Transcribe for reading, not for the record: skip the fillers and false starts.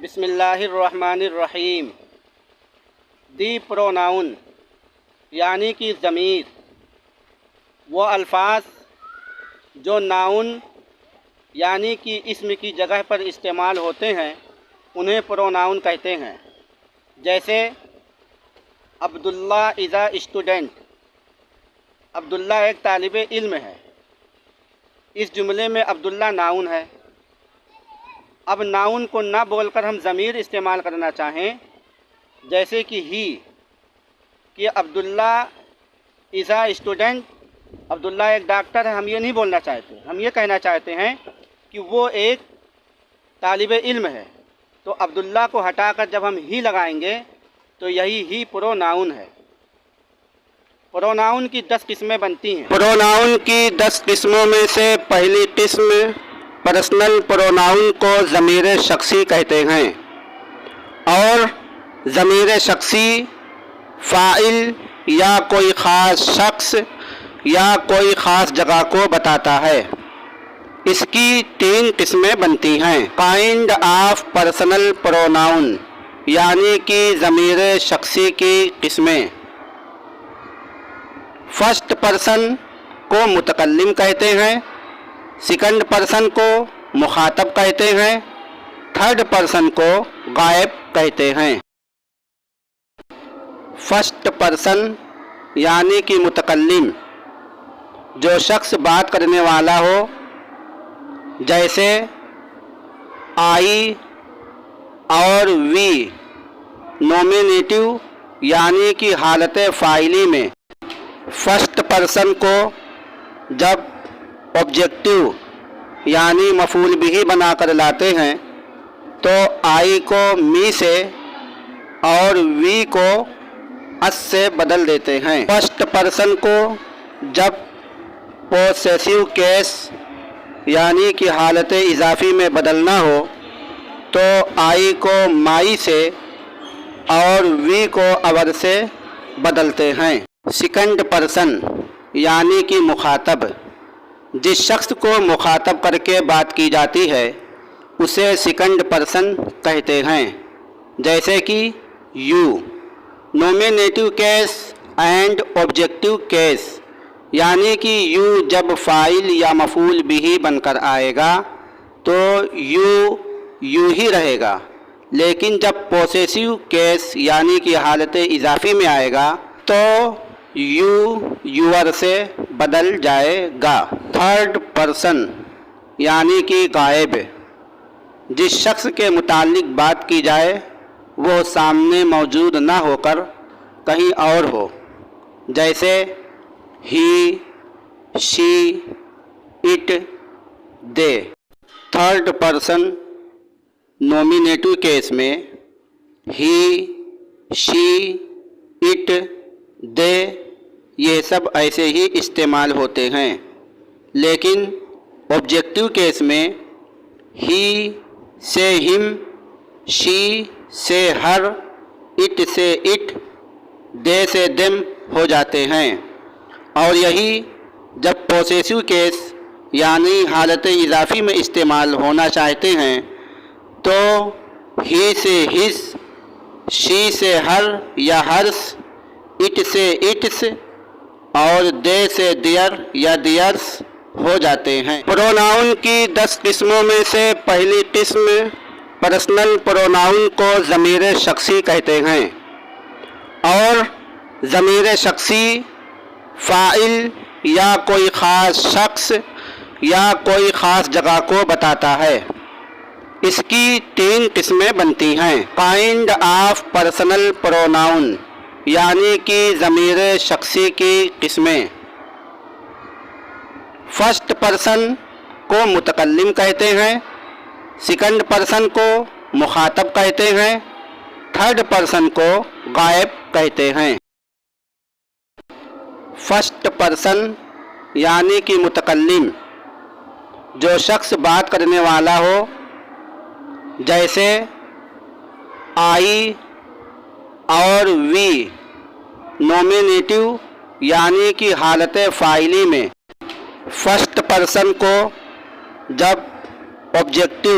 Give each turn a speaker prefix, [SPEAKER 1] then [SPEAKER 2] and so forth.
[SPEAKER 1] بسم اللہ الرحمن الرحیم۔ دی پروناؤن یعنی کہ ضمیر، وہ الفاظ جو ناؤن یعنی کہ اسم کی جگہ پر استعمال ہوتے ہیں انہیں پروناؤن کہتے ہیں۔ جیسے عبداللہ از اے اسٹوڈنٹ، عبداللہ ایک طالب علم ہے۔ اس جملے میں عبداللہ ناؤن ہے۔ اب ناؤن کو نہ بول کر ہم ضمیر استعمال کرنا چاہیں، جیسے کہ ہی، کہ عبداللہ از اے اسٹوڈنٹ، عبداللہ ایک ڈاکٹر ہے، ہم یہ نہیں بولنا چاہتے۔ ہم یہ کہنا چاہتے ہیں کہ وہ ایک طالب علم ہے۔ تو عبداللہ کو ہٹا کر جب ہم ہی لگائیں گے تو یہی ہی پروناؤن ہے۔ پروناؤن کی 10 قسمیں بنتی ہیں۔
[SPEAKER 2] پروناؤن کی 10 قسموں میں سے پہلی قسم پرسنل پروناؤن کو ضمیر شخصی کہتے ہیں، اور ضمیر شخصی فاعل یا کوئی خاص شخص یا کوئی خاص جگہ کو بتاتا ہے۔ اس کی 3 قسمیں بنتی ہیں۔ کائنڈ آف پرسنل پروناؤن یعنی کہ ضمیر شخصی کی قسمیں۔ فرسٹ پرسن کو متکلم کہتے ہیں، سیکنڈ پرسن کو مخاطب کہتے ہیں، تھرڈ پرسن کو غائب کہتے ہیں۔ فرسٹ پرسن یعنی کہ متکلم، جو شخص بات کرنے والا ہو، جیسے آئی اور وی نومینیٹو یعنی کہ حالت فاعلی میں فرسٹ پرسن کو جب آبجیکٹو یعنی مفعول بہ بنا کر لاتے ہیں تو آئی کو می سے اور وی کو اس سے بدل دیتے ہیں۔ فرسٹ پرسن کو جب پوسیسیو کیس یعنی کہ حالت اضافی میں بدلنا ہو تو آئی کو مائی سے اور وی کو اور سے بدلتے ہیں۔ سیکنڈ پرسن یعنی کہ مخاطب، جس شخص کو مخاطب کر کے بات کی جاتی ہے اسے سیکنڈ پرسن کہتے ہیں، جیسے کہ you. Nominative case and objective case یعنی کہ یو جب فاعل یا مفعول بہ بن کر آئے گا تو یو ہی رہے گا، لیکن جب پوسیسیو کیس یعنی کہ حالت اضافی میں آئے گا تو یور سے بدل جائے گا۔ تھرڈ پرسن یعنی کہ غائب، جس شخص کے متعلق بات کی جائے وہ سامنے موجود نہ ہو کر کہیں اور ہو، جیسے he, she, it, they. Third person nominative case میں ہی، شی، اٹ، دے یہ سب ایسے ہی استعمال ہوتے ہیں، لیکن آبجیکٹو کیس میں ہی سے ہم، شی سے ہر، اٹ سے اٹ، دے سے دم ہو جاتے ہیں۔ اور یہی جب پوسیسیو کیس یعنی حالت اضافی میں استعمال ہونا چاہتے ہیں تو ہی سے ہس، شی سے ہر یا ہرس، اٹ سے اٹس اور دے سے دیئر یا دیئرس ہو جاتے ہیں۔ پروناؤن کی 10 قسموں میں سے پہلی قسم پرسنل پروناؤن کو ضمیر شخصی کہتے ہیں، اور ضمیر شخصی فاعل یا کوئی خاص شخص یا کوئی خاص جگہ کو بتاتا ہے۔ اس کی 3 قسمیں بنتی ہیں۔ کائنڈ آف پرسنل پروناؤن یعنی کہ ضمیر شخصی کی قسمیں۔ فرسٹ پرسن کو متکلم کہتے ہیں، سیکنڈ پرسن کو مخاطب کہتے ہیں، تھرڈ پرسن کو غائب کہتے ہیں۔ فرسٹ پرسن یعنی کہ متکلم، جو شخص بات کرنے والا ہو، جیسے آئی اور وی نومینیٹو یعنی کہ حالت فاعلی میں فرسٹ پرسن کو جب آبجیکٹو